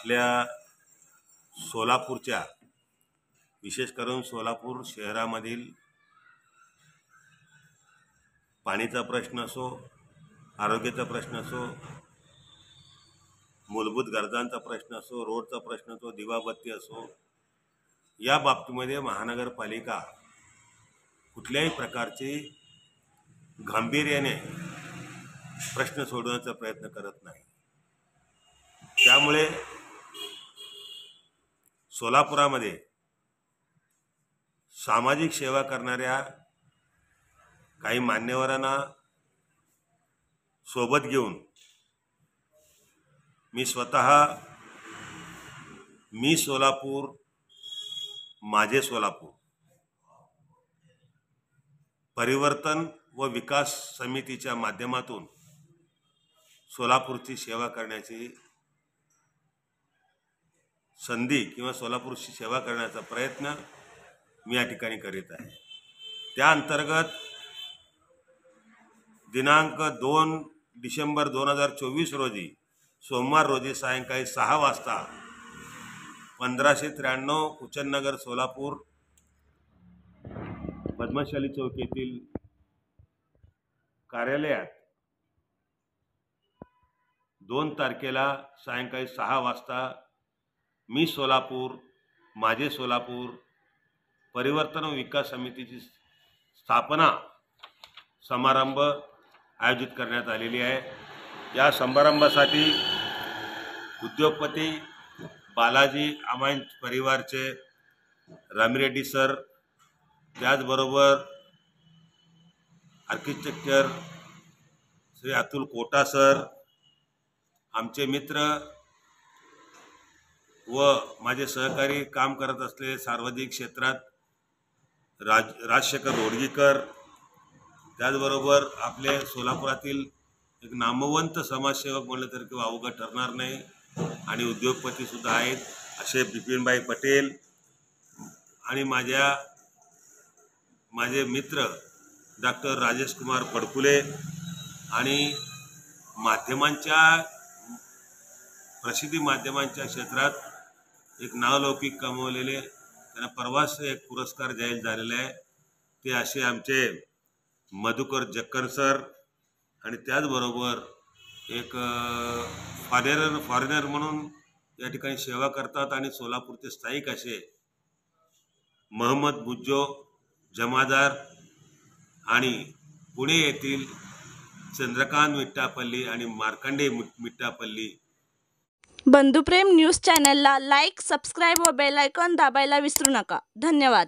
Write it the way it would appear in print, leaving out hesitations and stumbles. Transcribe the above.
आपल्या सोलापूरच्या, विशेष करून सोलापूर शहरामधील पाणीचा प्रश्न असो, आरोग्याचा प्रश्न असो, मूलभूत गरजांचा प्रश्न असो, रोडचा प्रश्न असो, दिवाबत्ती असो, या बाबतीमध्ये महानगरपालिका कुठल्याही प्रकारची गांभीर्याने प्रश्न सोडवण्याचा प्रयत्न करत नाही। त्यामुळे सोलापुरामध्ये सामाजिक सेवा करणाऱ्या काही मान्यवरांना सोबत घेऊन मी सोलापूर माझे सोलापूर परिवर्तन व विकास समितीच्या माध्यमातून सोलापूरची सेवा करण्याची संधी किंवा सोलापूरची सेवा करण्याचा प्रयत्न मी या ठिकाणी करीत आहे। त्या अंतर्गत दिनांक 2 डिसेंबर 2024 रोजी सोमवार रोजी सायंकाळी 6 वाजता 1593 कुचननगर सोलापूर पद्मशाली चौक येथील कार्यालयात 2 तारखेला सायंकाळी 6 वाजता मी सोलापूर माझे सोलापूर परिवर्तन व विकास समितीची स्थापना समारंभ आयोजित करण्यात आलेली आहे। या समारंभासाठी उद्योगपती बालाजी अमाइन परिवारचे रामिरेड्डी सर, त्याचबरोबर आर्किटेक्चर श्री अतुल कोटा सर, आमचे मित्र व माझे सहकारी काम करत असलेले सार्वजनिक क्षेत्रात राजशेखर रोडगीकर, त्याचबरोबर आपले सोलापुरातील एक नामवंत समाजसेवक म्हणलं तर किंवा अवघड ठरणार नाही आणि उद्योगपती सुद्धा आहेत असे बिपिनभाई पटेल आणि माझे मित्र डॉक्टर राजेश कुमार पडकुले आणि प्रसिद्धी माध्यमांच्या क्षेत्रात एक नावलौकिक कमवलेले, त्यांना परवाच एक पुरस्कार जाहीर झालेला आहे, ते असे आमचे मधुकर जक्कर सर आणि त्याचबरोबर एक फॉरेनर म्हणून या ठिकाणी सेवा करतात आणि सोलापूरचे स्थायिक असे मोहम्मद बुज्जो जमादार आणि पुणे येथील चंद्रकांत मिट्टापल्ली आणि मार्कंडे मिट्टापल्ली। बंधुप्रेम न्यूज चॅनलला लाईक, सबस्क्राईब व बेल आयकॉन दाबायला विसरू नका। धन्यवाद।